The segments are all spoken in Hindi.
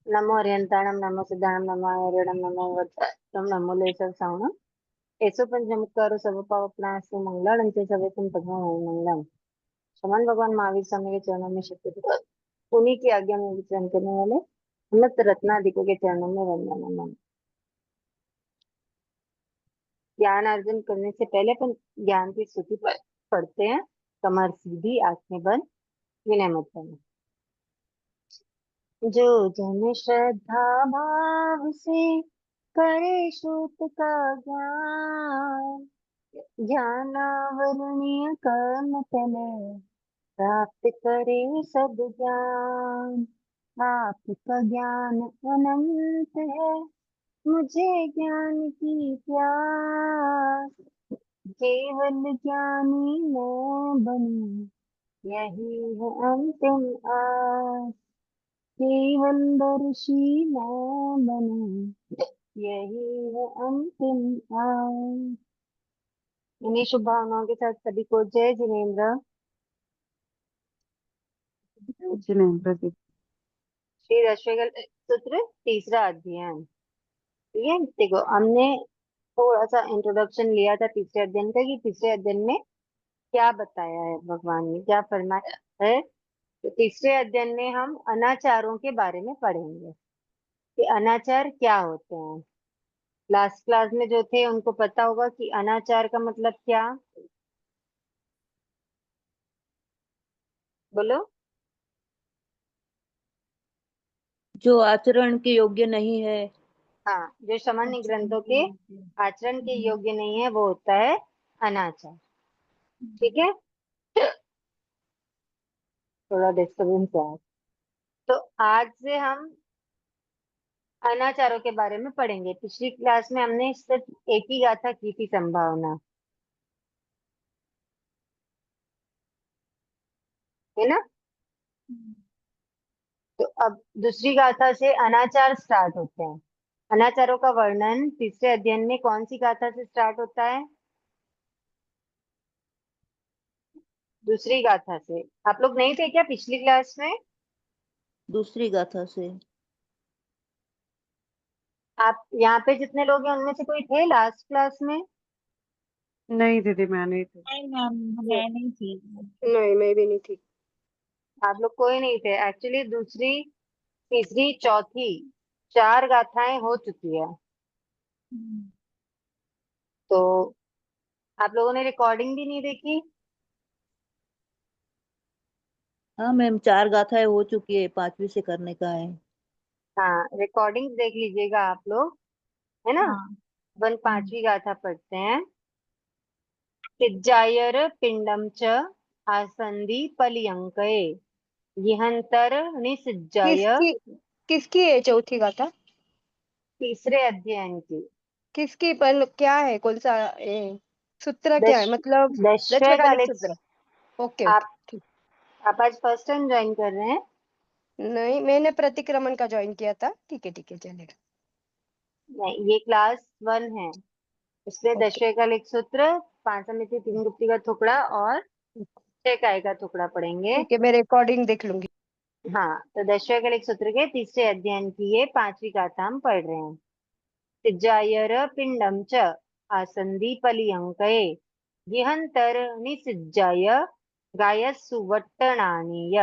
नमो अर्यंताणम नमो सिद्धाणम नमो आयुर्वेदम नमो वर्तम नमो लेसर सावणम ऐसो पंचमुखारो सब पावपनासु मंगलांचे सवे तुम भगवान मंगलम। शमन भगवान महावीर स्वामी के चरणों में शक्ति प्रदान, उन्हीं की आज्ञा में विचरण करने वाले उन्नत रत्नादिकों के चरणों में वंदना नमन। ज्ञान अर्जन करने से पहले अपन ज्ञान की स्तुति पढ़ते हैं। कमर सीधी, आंखें बंद, विनय मत करना। जो जन श्रद्धा भाव से करे श्रुत का ज्ञान, ज्ञानावरणीय कर्म तले प्राप्त करे सब ज्ञान। आपका ज्ञान अनंत है, मुझे ज्ञान की प्यास। केवल ज्ञानी मैं बनूं, यही है अंतिम आस। केवल दर्शी मैं बनूं, यही है अंतिम आस। इन्हीं शुभ भावनाओं के साथ सभी को जय जिनेन्द्र। जिनेन्द्र जी। श्री रश्मिगल सूत्र तीसरा अध्ययन। ठीक है, देखो हमने थोड़ा सा इंट्रोडक्शन लिया था तीसरे अध्ययन का कि तीसरे अध्ययन में क्या बताया है, भगवान ने क्या फरमाया है। तो तीसरे अध्ययन में हम अनाचारों के बारे में पढ़ेंगे कि अनाचार क्या होते हैं। लास्ट क्लास में जो थे उनको पता होगा कि अनाचार का मतलब क्या। बोलो। जो आचरण के योग्य नहीं है। हाँ, जो सामान्य ग्रंथों के आचरण के योग्य नहीं है वो होता है अनाचार। ठीक है, थोड़ा डिस्टर्बेंस है। तो आज से हम अनाचारों के बारे में पढ़ेंगे। पिछली क्लास में हमने सिर्फ एक ही गाथा की थी, संभावना, है ना। तो अब दूसरी गाथा से अनाचार स्टार्ट होते हैं। अनाचारों का वर्णन तीसरे अध्ययन में कौन सी गाथा से स्टार्ट होता है? दूसरी गाथा से। आप लोग नहीं थे क्या पिछली क्लास में? दूसरी गाथा से। आप यहाँ पे जितने लोग हैं उनमें से कोई थे लास्ट क्लास में? नहीं दीदी, मैं नहीं थी। नहीं मैम, मैं नहीं थी। नहीं, मैं भी नहीं थी। आप लोग कोई नहीं थे एक्चुअली। दूसरी, तीसरी, चौथी, चार गाथाएं हो चुकी है। तो आप लोगों ने रिकॉर्डिंग भी नहीं देखी? हाँ मैम, 4 गाथाएं हो चुकी है, 5वीं से करने का है। हाँ, रिकॉर्डिंग देख लीजिएगा आप लोग, है ना। हाँ। वन पांचवी गाथा पढ़ते हैं। सिज्जायर पिंडम च आसंदी पलियंकये यहंतर निसिज्जाय। किसकी किसकी है चौथी गाथा? तीसरे अध्ययन की। किसकी? पर क्या है? कौन सा सूत्र क्या दश है? मतलब दशवैकालिक दशवैकालिक। सूत्र। ओके आप ओके, ठीक। आप आज फर्स्ट टाइम ज्वाइन कर रहे हैं? नहीं, मैंने प्रतिक्रमण का ज्वाइन किया था। ठीक है, चलेगा। नहीं, ये क्लास वन है, इसलिए ओके दशवैकालिक सूत्र, पांच समिति, तीन गुप्ती का टुकड़ा और छह काय का टुकड़ा पढ़ेंगे। ठीक है, मैं रिकॉर्डिंग देख लूंगी। हाँ, तो दशवैकालिक सूत्र के तीसरे अध्ययन की ये पांचवी गाथा हम पढ़ रहे हैं। सिज्जायर पिंडम च आसंदी पलियंकये जिहंतर निसिज्जाय गायस्सुवट्टनानीय।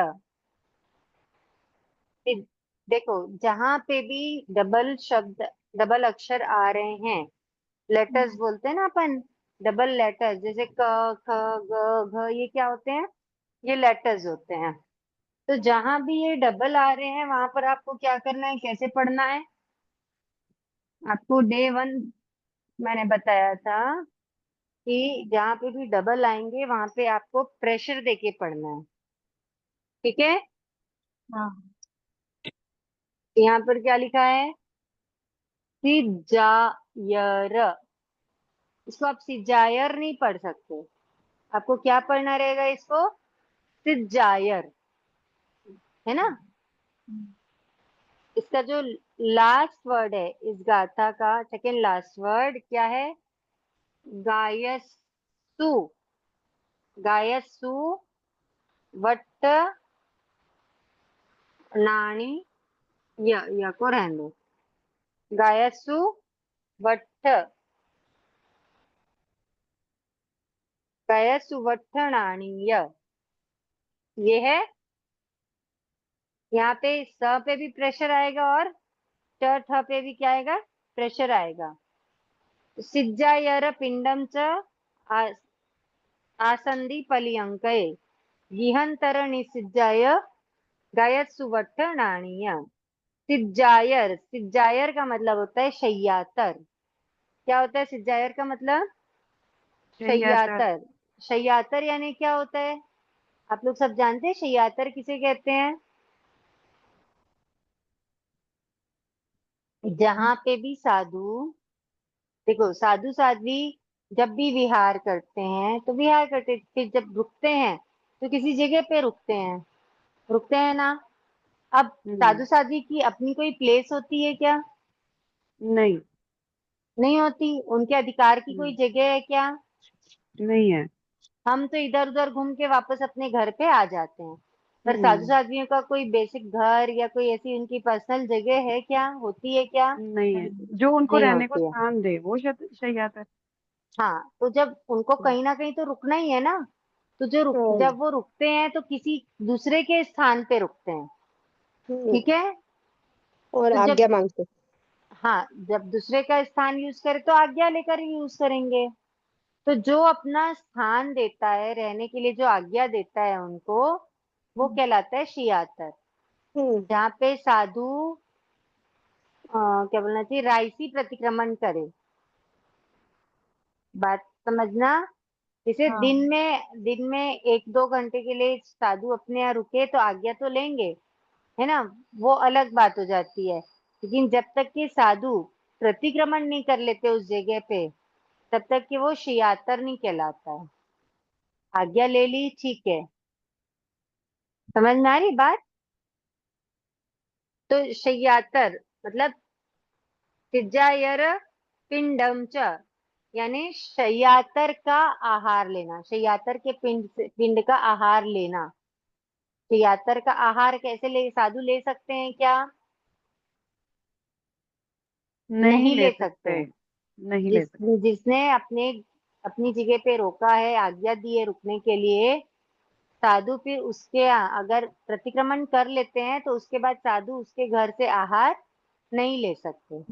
देखो, जहां पे भी डबल शब्द, डबल अक्षर आ रहे हैं, लेटर्स बोलते हैं ना अपन, डबल लेटर्स, जैसे क, ख, ग, घ, ये क्या होते हैं? ये लेटर्स होते हैं। तो जहां भी ये डबल आ रहे हैं वहां पर आपको क्या करना है, कैसे पढ़ना है? आपको डे वन मैंने बताया था कि जहाँ पे भी डबल आएंगे वहां पे आपको प्रेशर देके पढ़ना है। ठीक है, हाँ। यहाँ पर क्या लिखा है? सिजायर। इसको आप सिजायर नहीं पढ़ सकते, आपको क्या पढ़ना रहेगा इसको? सिजायर, है ना। इसका जो लास्ट वर्ड है इस गाथा का, सेकेंड लास्ट वर्ड क्या है? गायसु। गायसु वट्ट नाणी या को रहने दो। गायस्सु वट्ठ, गायस्सु वट्टणानि ये है। यहाँ पे स पे भी प्रेशर आएगा और ट ठ पे भी क्या आएगा, प्रेशर आएगा। सिज्जायर पिंडम च आ- आसंदी पलियंकये गिहंतर निसिज्जाय गायत्सु वट्टणानि। सिज्जायर, सिज्जायर का मतलब होता है शय्यातर। क्या होता है सिज्जायर का मतलब? शय्यातर। शय्यातर। शय्यातर यानी क्या होता है? आप लोग सब जानते हैं शय्यातर किसे कहते हैं? जहां पे भी साधु, देखो साधु साध्वी जब भी विहार करते हैं तो विहार करते, फिर जब रुकते हैं तो किसी जगह पे रुकते हैं, रुकते हैं ना। अब साधु साध्वी की अपनी कोई प्लेस होती है क्या? नहीं, नहीं होती। उनके अधिकार की कोई जगह है क्या? नहीं है। हम तो इधर उधर घूम के वापस अपने घर पे आ जाते हैं, पर साधु साध्वियों का कोई बेसिक घर या कोई ऐसी उनकी पर्सनल जगह है क्या? होती है क्या? नहीं है, जो उनको नहीं रहने को होती है। स्थान दे वो शय्यातर। हाँ, तो जब उनको कहीं ना कहीं तो रुकना ही है ना, तो जब वो रुकते हैं तो किसी दूसरे के स्थान पे रुकते हैं, ठीक है। और तो जब, आज्ञा मांगते। हाँ, जब दूसरे का स्थान यूज करें तो आज्ञा लेकर ही यूज करेंगे। तो जो अपना स्थान देता है रहने के लिए, जो आज्ञा देता है उनको, वो कहलाता है शियातर। जहाँ पे साधु क्या बोलना चाहिए, रायसी प्रतिक्रमण करे। बात समझना। जैसे हाँ। दिन में 1-2 घंटे के लिए साधु अपने यहाँ रुके तो आज्ञा तो लेंगे, है ना, वो अलग बात हो जाती है। लेकिन जब तक कि साधु प्रतिक्रमण नहीं कर लेते उस जगह पे, तब तक कि वो शियातर नहीं कहलाता है। आज्ञा ले ली, ठीक है, समझ में आ रही बात? तो शय्यातर मतलब सिज्जायर पिंडम च, यानी शय्यातर का आहार लेना, शय्यातर के पिंड का आहार लेना। शय्यातर का आहार कैसे ले, साधु ले सकते हैं क्या? नहीं नहीं ले ले सकते सकते, हैं। नहीं ले सकते। जिसने अपनी जगह पे रोका है, आज्ञा दी है रुकने के लिए, साधु फिर उसके यहाँ अगर प्रतिक्रमण कर लेते हैं तो उसके बाद साधु उसके घर से आहार नहीं ले सकते।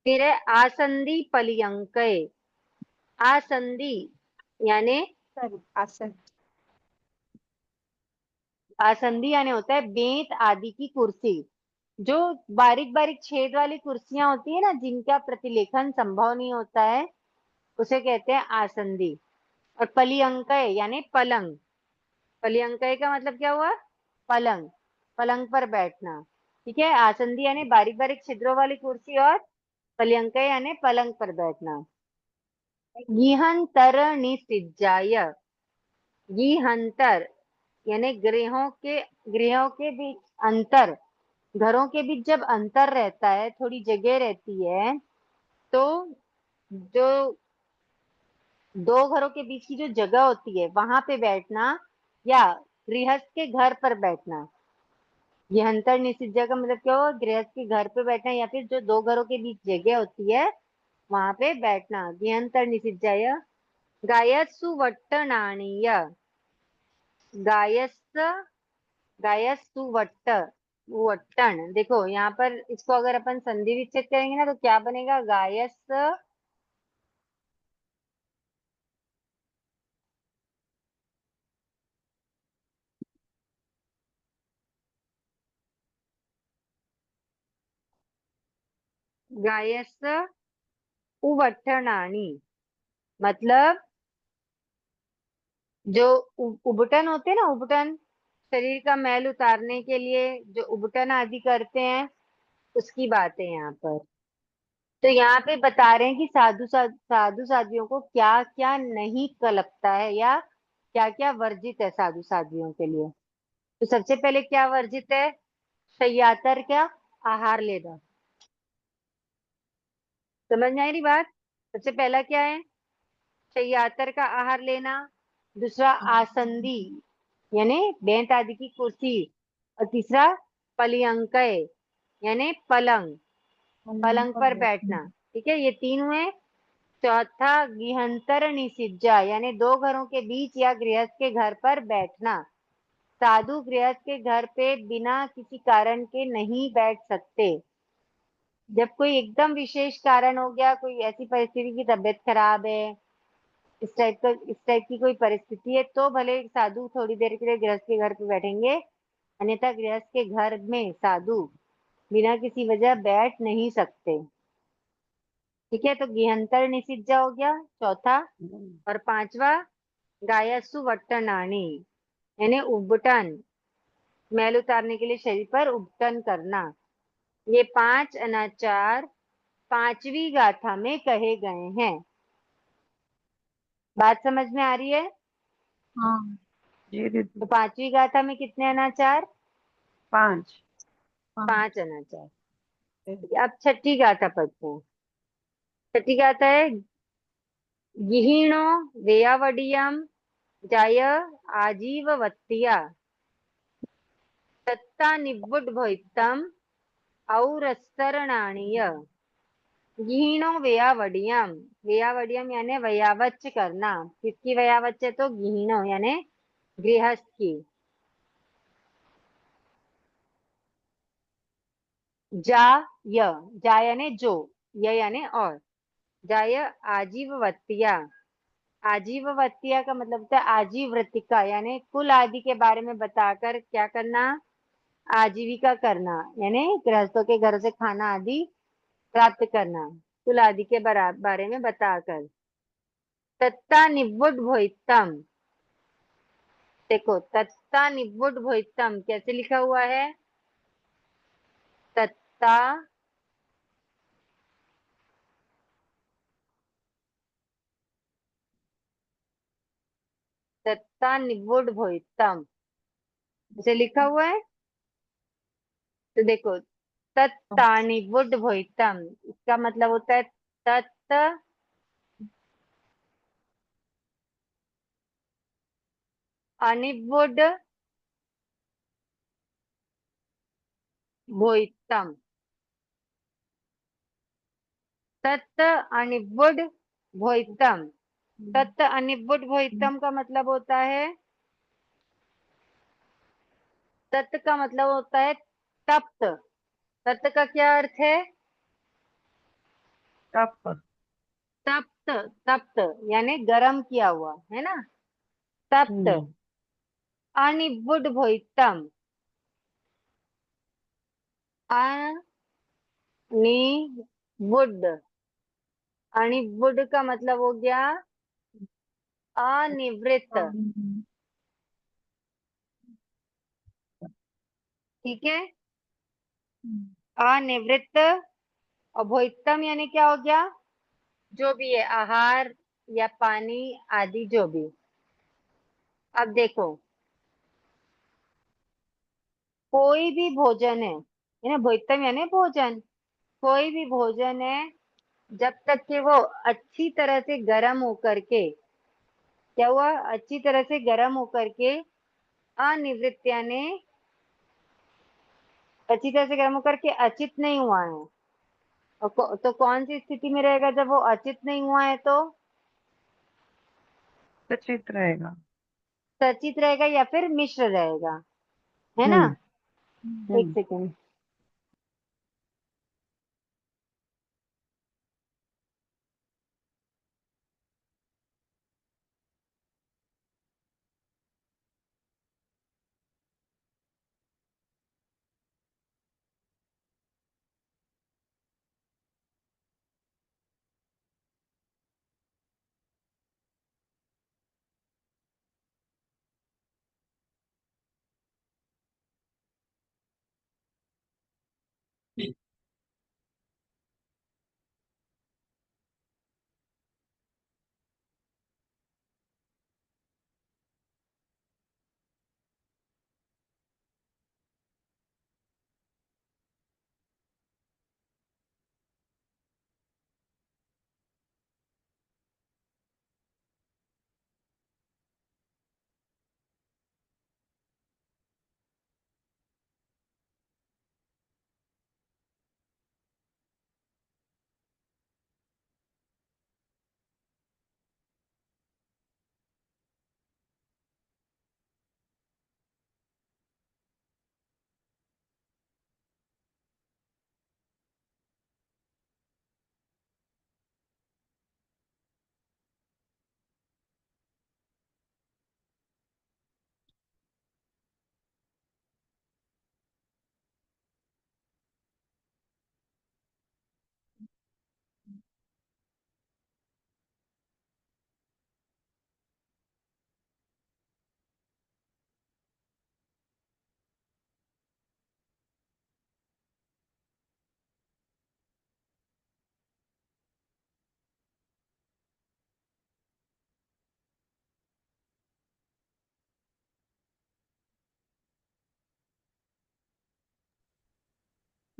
फिर है आसंदी पलियंकय। आसंदी यानी, आसन। आसंदी यानी होता है बेंत आदि की कुर्सी। जो बारीक बारीक छेद वाली कुर्सियां होती है ना, जिनका प्रतिलेखन संभव नहीं होता है, उसे कहते हैं आसंदी। और पलियंकय यानी पलंग। पलियंकय का मतलब क्या हुआ? पलंग, पलंग पर बैठना, ठीक है। आसंदी यानी बारीक बारीक छिद्रों वाली कुर्सी, और पलियंकय यानी पलंग पर बैठना। गीहंतर निसिज्जाय। गीहंतर यानी गृहों के बीच अंतर, घरों के बीच जब अंतर रहता है, थोड़ी जगह रहती है, तो जो दो घरों के बीच की जो जगह होती है वहां पे बैठना, या गृहस्थ के घर पर बैठना। ये अंतर निषिद्ध का मतलब क्या हुआ? गृहस्थ के घर पे बैठना, या फिर जो दो घरों के बीच जगह होती है वहां पे बैठना। गेहंतर निषिद्धाय गायत्सु वट्टनानीय। गायस गायस्तु वट्ट, वट्टन। देखो यहाँ पर इसको अगर अपन संधि विच्छेद करेंगे ना तो क्या बनेगा? गायस, गायस उवट्टनानी। मतलब जो उबटन होते हैं ना, उबटन, शरीर का मैल उतारने के लिए जो उबटन आदि करते हैं, उसकी बात है यहाँ पर। तो यहाँ पे बता रहे हैं कि साधु साधियों को क्या क्या नहीं कलपता है, या क्या क्या वर्जित है साधु साधियों के लिए। तो सबसे पहले क्या वर्जित है? शय्यातर क्या? आहार लेना। समझ में आई रही बात? सबसे पहला क्या है? शय्यातर का आहार लेना। दूसरा आसंदी यानी बेंत आदि की कुर्सी, और तीसरा पलियंकय यानी पलंग, पलंग पर बैठना। ठीक है, ये तीन हुए। चौथा गिहंतर निषिज्जा यानी दो घरों के बीच या गृहस्थ के घर पर बैठना। साधु गृहस्थ के घर पे बिना किसी कारण के नहीं बैठ सकते। जब कोई एकदम विशेष कारण हो गया, कोई ऐसी परिस्थिति की तबीयत खराब है, इस टाइप की कोई परिस्थिति है, तो भले साधु थोड़ी देर के लिए गृहस्थ के घर पे बैठेंगे, अन्यथा गृहस्थ के घर में साधु बिना किसी वजह बैठ नहीं सकते। ठीक है, तो गिहंतर निषिज्जा हो गया चौथा। और पांचवा गायसु वट्टनानी यानी उबटन, मैल उतारने के लिए शरीर पर उबटन करना। ये पांच अनाचार पांचवी गाथा में कहे गए हैं। बात समझ में आ रही है? हाँ। जी दीदी। तो पांचवी गाथा में कितने अनाचार? 5। पांच अनाचार। अब छठी गाथा पढ़ते हैं। छठी गाथा है गिहिणो वेयावडियम जाय आजीववत्तिया तत्ता निवुड्भोक्तम औरस्तरणानीय। गिहिणो वेयावडियम, वेयावडियम यानी वयावच्च करना। किसकी वयावच्च है? तो गिहिणो यानी गृहस्थ की। जा य, जा यानी जो, य यानी और, जाय आजीववत्तिया। आजीववत्तिया का मतलब होता है आजीवृतिका यानी कुल आदि के बारे में बताकर क्या करना? आजीविका करना, यानी गृहस्थों के घर से खाना आदि प्राप्त करना, कुल आदि के बारे में बताकर। तत्ता निवुड भोइतम, देखो तत्ता निवुड भोइतम कैसे लिखा हुआ है? तत्ता तत्ता निवुड भोइतम ऐसे लिखा हुआ है। तो देखो तत्ता निवुड भोइतम, इसका मतलब होता है तत्त अनिवुड भोइतम। तत्त अनिवुड भोइतम, तत्त अनिवुड भोइतम का मतलब होता है, तत्त का मतलब होता है तप्त। तत्त का क्या अर्थ है? तप। तप्त, तप्त यानी गरम किया हुआ, है ना? तप्त। अनिवुड भोइतम, अनिवुड, अनिवुड का मतलब हो गया अनिवृत्त। ठीक है, अनिवृत्त। और भोइतम यानी क्या हो गया? जो भी है, आहार या पानी आदि जो भी। अब देखो कोई भी भोजन है ना, भोइतम यानी भोजन, कोई भी भोजन है, जब तक कि वो अच्छी तरह से गर्म होकर के, क्या हुआ? अच्छी तरह से गर्म होकर के अनिवृत्त यानी अच्छी तरह से गर्म होकर के अचित नहीं हुआ है। और तो कौन सी स्थिति में रहेगा जब वो अचित नहीं हुआ है? तो सचित रहेगा। सचित रहेगा या फिर मिश्र रहेगा, है ना? हम्म। एक हम्म। सेकेंड।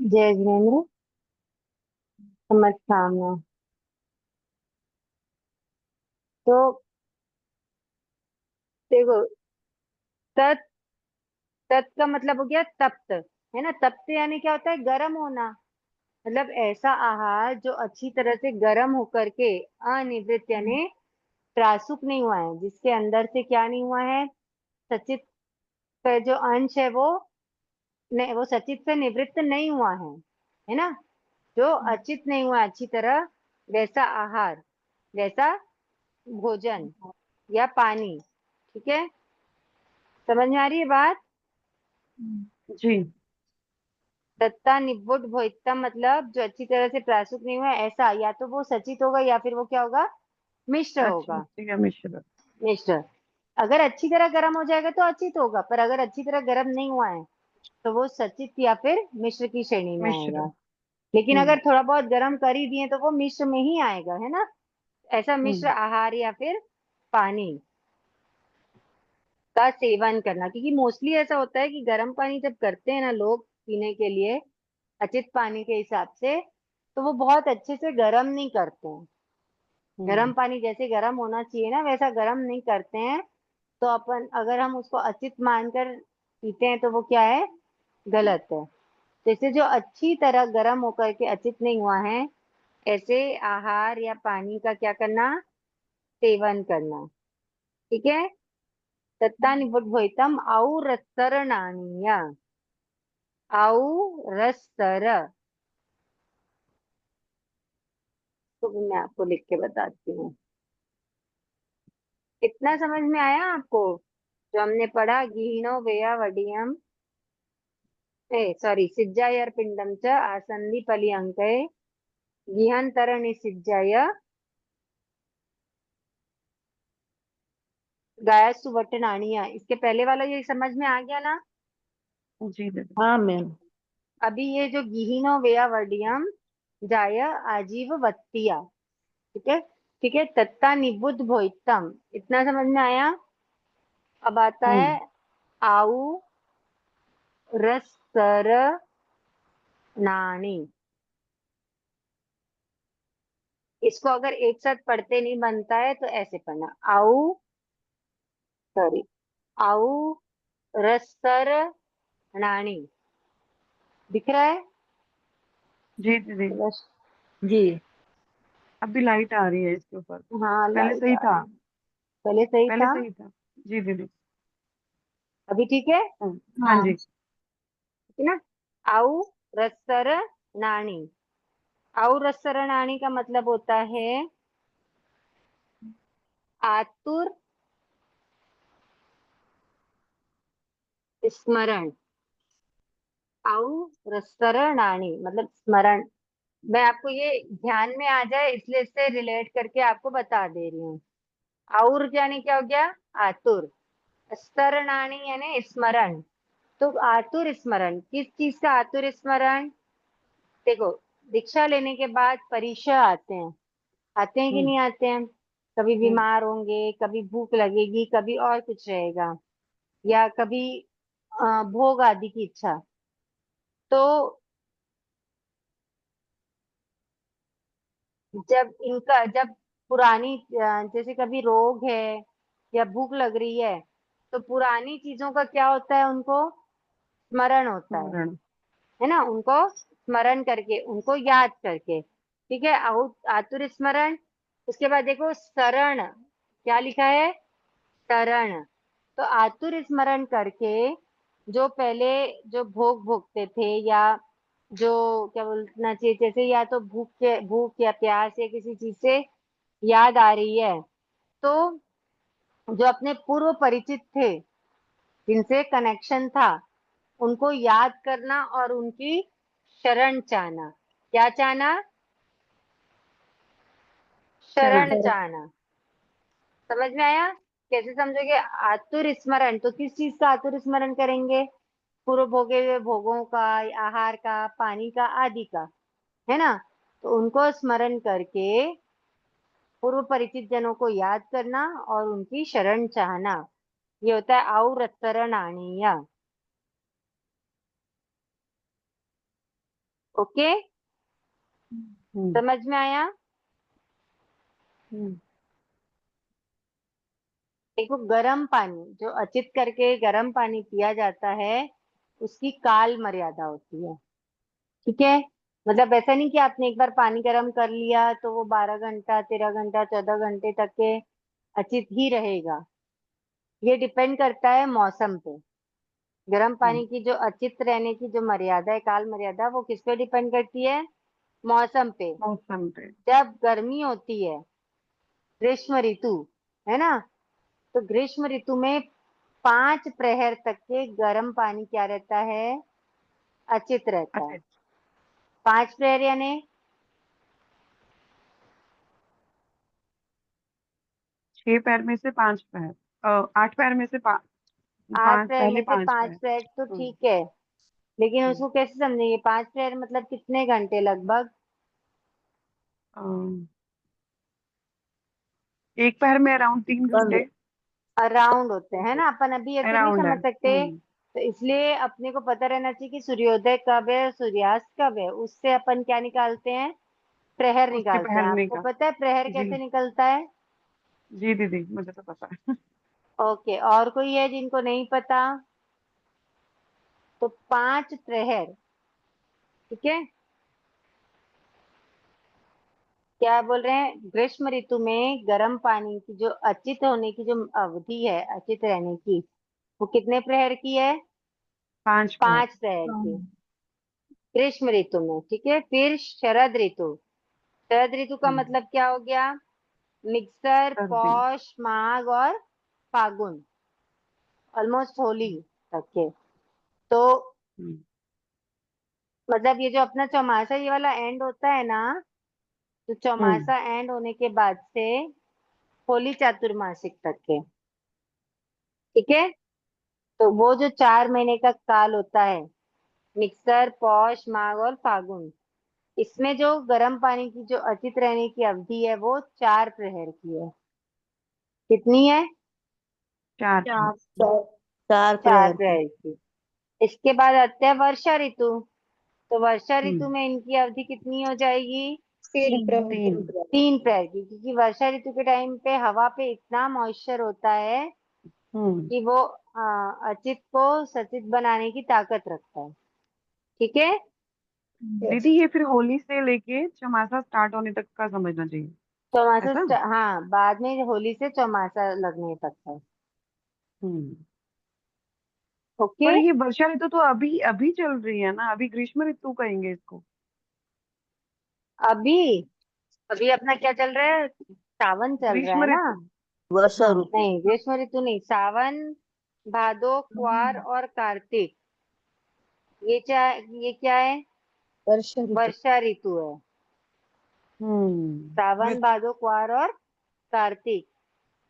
जय जिनेन्द्र, नमस्कार। तो देखो, तत् तत् का मतलब हो गया तप्त, है ना। तप्त यानी क्या होता है, गर्म होना। मतलब ऐसा आहार जो अच्छी तरह से गर्म होकर के अनिवृत्त यानी त्रासुक नहीं हुआ है, जिसके अंदर से क्या नहीं हुआ है, सचित का जो अंश है वो नहीं, वो सचित से निवृत्त नहीं हुआ है ना। जो अचित नहीं हुआ अच्छी तरह, वैसा आहार, वैसा भोजन या पानी। ठीक है, समझ में आ रही है बात। जी। तत्ता निवुड भोक्तम मतलब जो अच्छी तरह से प्रासुक नहीं हुआ है, ऐसा या तो वो सचित होगा या फिर वो क्या होगा, मिश्र अच्छा, होगा। ठीक है, मिश्र। मिश्र। अगर अच्छी तरह गर्म हो जाएगा तो अचित होगा, पर अगर अच्छी तरह गर्म नहीं हुआ है तो वो सचित या फिर मिश्र की श्रेणी में मिश्र। आएगा। लेकिन अगर थोड़ा बहुत गर्म कर ही दिए तो वो मिश्र में ही आएगा, है ना। ऐसा मिश्र आहार या फिर पानी का सेवन करना, क्योंकि मोस्टली ऐसा होता है कि गर्म पानी जब करते हैं ना लोग पीने के लिए अचित पानी के हिसाब से, तो वो बहुत अच्छे से गर्म नहीं करते हैं। गर्म पानी जैसे गर्म होना चाहिए ना वैसा गर्म नहीं करते हैं। तो अपन अगर हम उसको अचित मानकर पीते हैं तो वो क्या है, गलत है। जैसे जो अच्छी तरह गर्म होकर के अचित नहीं हुआ है, ऐसे आहार या पानी का क्या करना, सेवन करना। ठीक है। तत्ता निबुद्धोइतम आउ रसरणानीय, आउ रसर, तो भी मैं आपको लिख के बताती हूँ। इतना समझ में आया आपको जो हमने पढ़ा, गीहिणो वेया वडियम, ए सॉरी, सिज्जायर पिंडम च आसंधि पली अंके गिहंतरणि सिज्जाय गायसु वटनाणिया। इसके पहले वाला ये समझ में आ गया ना। जी दीदी। हाँ मैम। अभी ये जो गिहिनो वेया वडियम जाय आजीव वत्तिया, ठीक है। ठीक है, तत्ता निबुद्ध भोइतम, इतना समझ में आया। अब आता है आउ रसर नाणी। इसको अगर एक साथ पढ़ते नहीं बनता है तो ऐसे पढ़ना, आउ सॉरी, आउ रसर नाणी। दिख रहा है। जी दीदी। रस, जी। अभी लाइट आ रही है इसके ऊपर। हाँ पहले लाइट सही आ था। रही है। पहले सही पहले था, सही था। जी दीदी। अभी ठीक है। हाँ हाँ। जी। ठीक है ना। आउ रसर नाणी, आउ रसर नाणी का मतलब होता है आतुर स्मरण। आउ रसर नाणी मतलब स्मरण। मैं आपको ये ध्यान में आ जाए इसलिए इससे रिलेट करके आपको बता दे रही हूँ। आउर यानी क्या हो गया, आतुर। स्तरणानी यानी स्मरण। तो आतुर स्मरण, किस चीज का आतुर स्मरण। देखो, दीक्षा लेने के बाद परीक्षा आते हैं कि नहीं आते हैं। कभी बीमार होंगे, कभी भूख लगेगी, कभी और कुछ रहेगा, या कभी भोग आदि की इच्छा। तो जब पुरानी जैसे कभी रोग है या भूख लग रही है, तो पुरानी चीजों का क्या होता है, उनको स्मरण होता स्मरण। है ना। उनको स्मरण करके, उनको याद करके। ठीक है, आतुर स्मरण। उसके बाद देखो शरण, क्या लिखा है, शरण। तो आतुर स्मरण करके जो पहले जो भोग भोगते थे, या जो क्या बोलना चाहिए, जैसे या तो भूख या प्यास या किसी चीज से याद आ रही है, तो जो अपने पूर्व परिचित थे, जिनसे कनेक्शन था, उनको याद करना और उनकी शरण चाहना। क्या चाहना, शरण शरण। चाहना। समझ में आया। कैसे समझोगे, आतुर स्मरण, तो किस चीज का आतुर स्मरण करेंगे, पूर्व भोगे हुए भोगों का, आहार का, पानी का, आदि का, है ना। तो उनको स्मरण करके पूर्व परिचित जनों को याद करना और उनकी शरण चाहना, ये होता है आउ रत्तरण आनीय। ओके, हम्म समझ में आया? हम्म देखो, गर्म पानी जो अचित करके गर्म पानी पिया जाता है, उसकी काल मर्यादा होती है। ठीक है, मतलब ऐसा नहीं कि आपने एक बार पानी गर्म कर लिया तो वो 12 घंटा, 13 घंटा, 14 घंटे तक के अचित ही रहेगा। ये डिपेंड करता है मौसम पे। गर्म पानी की जो अचित रहने की जो मर्यादा है, काल मर्यादा, वो किस पे डिपेंड करती है? मौसम पे। मौसम पे। जब गर्मी होती है, ग्रीष्म ऋतु, है ना, तो ग्रीष्म ऋतु में 5 प्रहर तक के गर्म पानी क्या रहता है? अचित रहता अच्छा, है। 5 प्रहर यानी 6 पैर में से 5 पैर, 8 पैर में से 8 5, प्रहर पहले में से 5 पांच पैर। प्रहर तो हम्म ठीक है, लेकिन हम्म उसको कैसे समझेंगे? 5 प्रहर मतलब कितने घंटे लगभग? अ, एक पैर में अराउंड 3 घंटे। अराउंड होते हैं ना, अपन अभी ऐसे नहीं अराउंड है। समझ सकते। तो इसलिए अपने को पता रहना चाहिए कि सूर्योदय कब है, सूर्यास्त कब है। उससे अपन क्या निकालते हैं? प्रहर उसके निकालते हैं। पहलने आपको का। पता है प्रहर जी कैसे निकलता है? जी दीदी, मुझे तो पता है। ओके, और कोई है जिनको नहीं पता? तो 5 प्रहर, ठीक है। क्या बोल रहे हैं? ग्रीष्म ऋतु में गर्म पानी की जो अचित होने की जो अवधि है, अचित रहने की, वो कितने प्रहर की है? 5 पैर। 5 प्रहर की, ग्रीष्म ऋतु में। ठीक है, फिर शरद ऋतु। शरद ऋतु का हम्म मतलब क्या हो गया? मिक्सर, सर्दी। पौष, माघ और फागुन, ऑलमोस्ट होली तक के। तो हम्म मतलब ये जो अपना चौमासा ये वाला एंड होता है ना, तो हम्म चौमासा एंड होने के बाद से होली चातुर्मासिक तक के, ठीक है। तो वो जो 4 महीने का काल होता है, मिक्सर, पौष, माघ और फागुन, इसमें जो गर्म पानी की जो अचित रहने की अवधि है वो 4 प्रहर की है। कितनी है? 4 पैर। 4। चार चार प्रहर की। प्रहर की। इसके बाद आता है वर्षा ऋतु। तो वर्षा ऋतु हम्म में इनकी अवधि कितनी हो जाएगी? 3 प्रहर। 3। 3 प्रहर की, क्योंकि वर्षा ऋतु के टाइम पे हवा पे इतना मॉइस्चर होता है हम्म कि वो अचित को सचित बनाने की ताकत रखता है। ठीक है, यस। दीदी, ये फिर होली से लेके चौमासा स्टार्ट होने तक का समझना चाहिए। चौमासा ऐसा। हाँ, बाद में होली से चौमासा लगने तक है। हम्म ओके, पर ये वर्षा ऋतु तो अभी अभी चल रही है ना, अभी ग्रीष्म ऋतु कहेंगे इसको। अभी अभी अपना क्या चल रहा है? सावन चल रहा ग्रीष्म है ना। ऋतु। वर्षा हाँ। ऋतु। नहीं, ग्रीष्म ऋतु नहीं, सावन, भादो, क्वार और कार्तिक, ये क्या है? वर्षा ऋतु। वर्षा ऋतु है। ये सावन, भादो, क्वार और कार्तिक।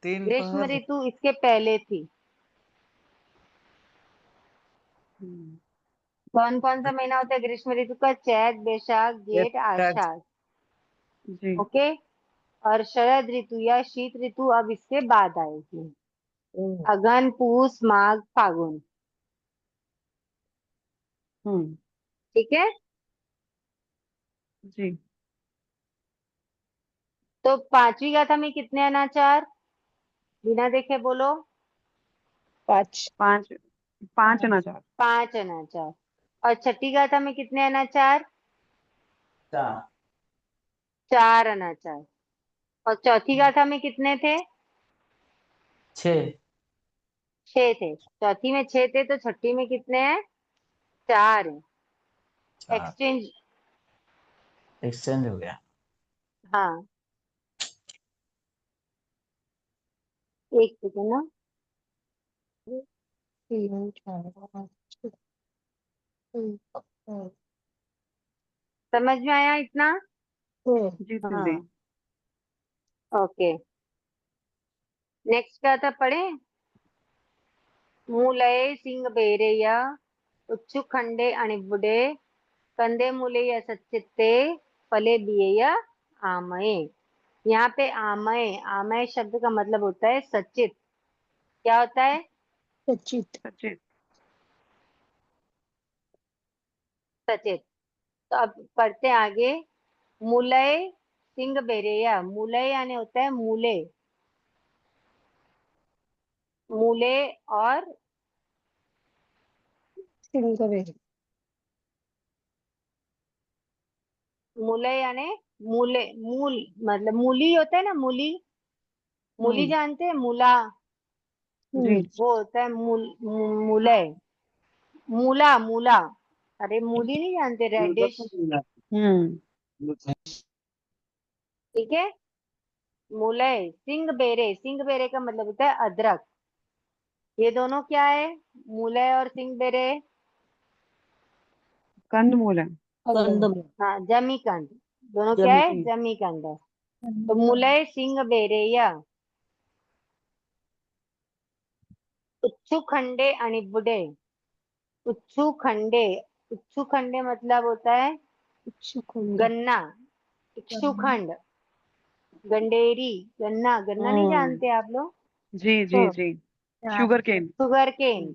तीन ग्रीष्म पहर। ऋतु इसके पहले थी। हम्म, कौन कौन सा महीना होता है ग्रीष्म ऋतु का? चैत, बैसाख, ये जेठ, टच। आषाढ़। जी। ओके, और शरद ऋतु या शीत ऋतु अब इसके बाद आएगी। अगन, पूस, माघ, फागुन। हम्म ठीक है, जी। तो पांचवी गाथा में कितने अनाचार? बिना देखे बोलो। 5। 5। 5 ना 4। 5 अनाचार। और छठी गाथा में कितने अनाचार? चार। 4 अनाचार। और चौथी गाथा में कितने थे? छः। 6 थे। चौथी में 6 थे, तो छठी में कितने हैं? 4 है। चार। एक्सचेंज। एक्सचेंज हो गया। हाँ, एक सेकेंड ना। 3 4 5 6। समझ में आया इतना? जी दीदी। हाँ। ओके, नेक्स्ट गाथा पढ़े। मूलये सिंह बेरಯ್ಯ उच्चु खंडे अणिबुडे कंदे मूलಯ್ಯ सच्चित्ते फले दिएय आमये। यहाँ पे आमय, आमय शब्द का मतलब होता है सचित। क्या होता है? सचित। सचित। सचित। तो अब पढ़ते हैं आगे। मूलय सिंह बेरेया, मूलय यानी होता है मूले, मूले और सिंगवेरी। मूलय यानी मूले, मूल मतलब मूली होता है ना, मूली, मूली जानते हैं, मूला, जी वो होता है मूलय, मूला, मूला। अरे मूली नहीं जानते, रेडिश, हम्म ठीक है। मूलय सिंह बेरे, सिंह बेरे का मतलब होता है अदरक। ये दोनों क्या है, मूलय और सिंह बेरे? कंदमूल है। कंदमूल। हाँ, जमीकंद। दोनों क्या है, जमी जमीकंद है। तो मूलय सिंह बेरेया उच्चू खंडे अणिबुडे, उच्चू खंडे, उच्चू खंडे मतलब होता है गन्ना, इक्षुखंड, गंडेरी, गन्ना, गन्ना नहीं जानते आप लोग? जी जी जी sugar cane. Sugar cane,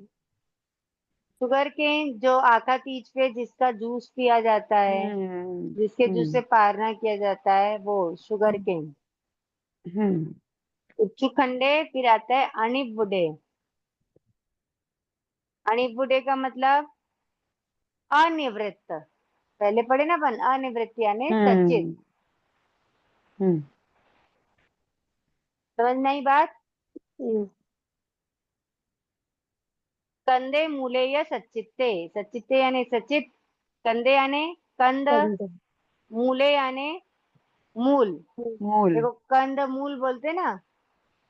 sugar cane जो आका तीज पे जिसका जूस पिया जाता है, जिसके जूस से पारना किया जाता है, वो शुगर केन। हम्म उच्चू खंडे, फिर आता है अणिबुडे, अणिबुडे का मतलब अनिवृत्त। पहले पढ़े ना अपन, अनिवृत्त यानी सचित। हम्म समझ में आई बात? कंदे मूले या सचित्ते, सचित्ते यानी सचित, कंदे यानी कंद, मूले यानी मूल। मूल। देखो कंद मूल बोलते ना,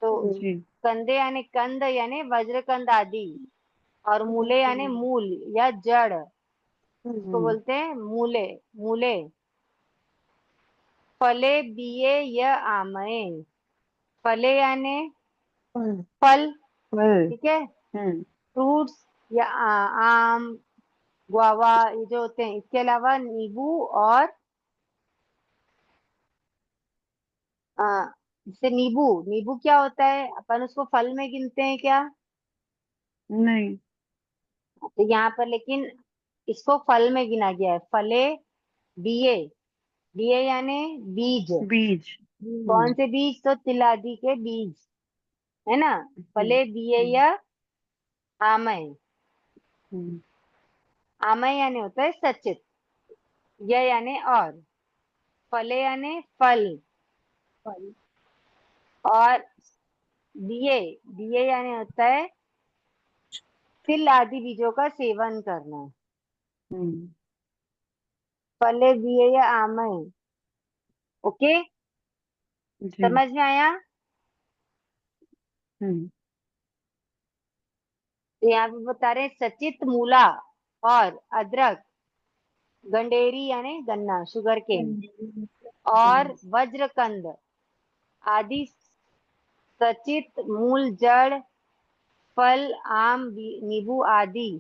तो जी कंदे यानी कंद यानी वज्रकंद आदि, और मूले यानी मूल या जड़, इसको बोलते हैं मूले, मूले। फले बिये या आमये, फले यानी फल, फल। ठीक है, हम्म फ्रूट्स या आम, गुआवा, ये जो होते हैं। इसके अलावा नींबू और जैसे नींबू, नींबू क्या होता है, अपन उसको फल में गिनते हैं क्या? नहीं। तो यहाँ पर लेकिन इसको फल में गिना गया है, फले बिये, बिये यानी बीज। बीज। कौन से बीज? तो तिल आदि के बीज, है ना। फले बिये या आमय, हम्म आमय यानी होता है सचित, यह यानी और, फले यानी फल, और दिए, दिए यानी होता है तिल आदि बीजों का सेवन करना। हम्म फले दिए या आमय, ओके, जी समझ में आया? हम्म तो यहाँ पे बता रहे हैं सचित मूला और अदरक, गंडेरी यानी गन्ना, शुगर केन, और वज्रकंद आदि सचित मूल, जड़, फल, आम, नींबू आदि,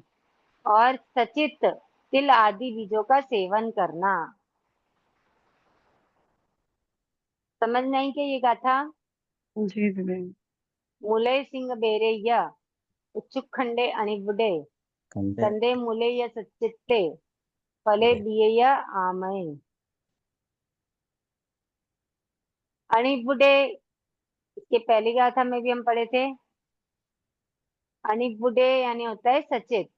और सचित तिल आदि बीजों का सेवन करना। समझ में आई क्या ये गाथा? जी जी मूले सिंह बेरेय्य उच्चुखंडे अणिबुडे, कंदे कंदे मूले या सच्चित्ते, फले बिये आमय। अणिबुडे, इसके पहली गाथा में भी हम पढ़े थे। अणिबुडे यानी होता है सचेत,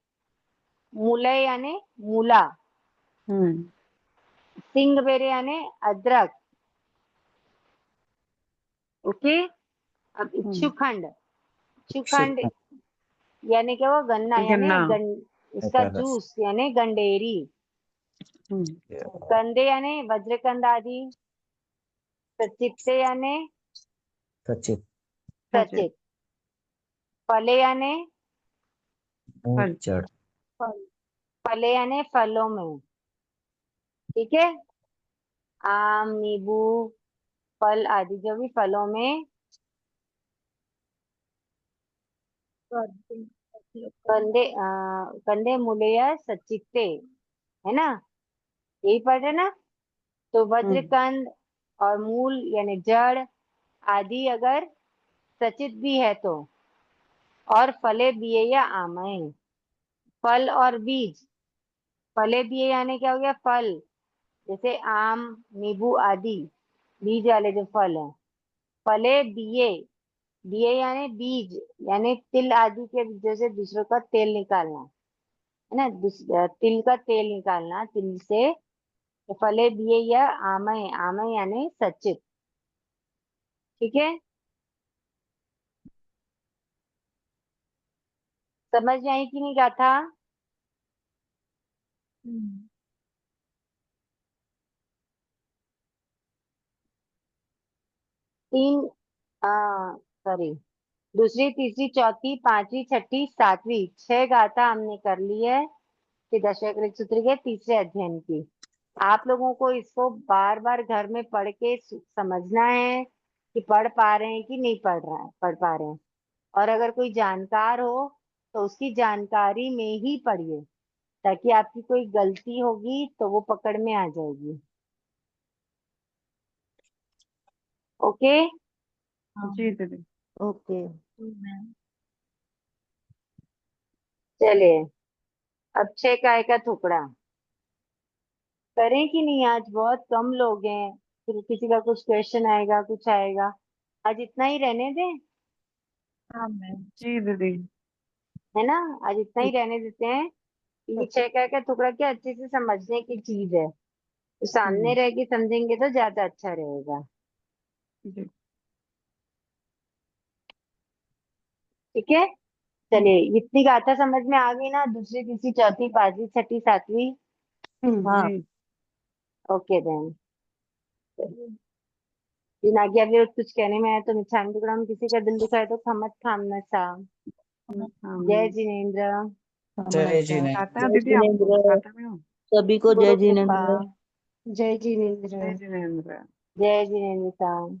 मूलय यानी मूला, हम्म सिंह बेरे यानी अदरक, ओके। अब इच्छुखंड, इच्छुखंड शुक्र यानी क्या, वो गन्ना यानी गन्ना। इसका का रस जूस यानी गंडेरी, हम्म कंदे यानी वज्रकंद आदि, सचित्ते यानी सचित सचित। सचेत, फले यानी मूल फल। जड़ फले यानी फलों में, ठीक है। आम, नींबू, फल आदि जो भी फलों में, कंदे मूले या सचित्ते, है ना, यही पढ़ रहे ना। तो वज्रकंद और मूल यानी जड़ आदि अगर सचित भी है तो, और फले बिये या आमय, फल और बीज, फले बिये यानी क्या हो गया, फल, जैसे आम, नींबू आदि बीज वाले जो फल हैं। फले बिये, बिये यानी बीज, यानी तिल आदि के बीजों से दूसरों का तेल निकालना, है ना। तिल का तेल निकालना तिल से। तो फले बिये या आमय, आमय यानी सचित। ठीक है, समझ में आई कि नहीं गाथा? हम्म, तीन, सॉरी, दूसरी, तीसरी, चौथी, पांचवी, छठी, सातवीं, 6 गाथा हमने कर ली है कि दशक सूत्र के तीसरे अध्ययन की। आप लोगों को इसको बार बार घर में पढ़ के समझना है कि पढ़ पा रहे हैं कि नहीं पढ़ पा रहे हैं। और अगर कोई जानकार हो तो उसकी जानकारी में ही पढ़िए, ताकि आपकी कोई गलती होगी तो वो पकड़ में आ जाएगी। ओके, हाँ, जी दीदी। ओके। मैम। चलिए अब 6 काय का टुकड़ा करें कि नहीं? आज बहुत कम लोग हैं, फिर किसी का कुछ क्वेश्चन आएगा, कुछ आएगा। आज इतना ही रहने दें, हाँ मैम। जी दीदी। है ना। आज इतना ही रहने देते हैं। ये 6 काय का टुकड़ा क्या अच्छे से समझने की चीज है, तो सामने रह के समझेंगे तो ज्यादा अच्छा रहेगा। जी। ठीक है, चलिए इतनी गाथा समझ में आ गई ना? दूसरी, तीसरी, चौथी, पांचवी, छठी, सातवीं। हाँ। जी। Okay then. बिन आज्ञा विरुद्ध कुछ कहने में आया तो मिच्छामी टुकड़ा में किसी का दिल दुखाए तो खमत थामना सा। जय जिनेन्द्र। जय जी ने। आता है जय दीदी आपको? जिनेन्द्र। आता में हो? सभी को गुरु जय कृपा। जिनेन्द्र। जय जिनेन्द्र। जय जिनेन्द्र। जय जिनेन्द्र साहब।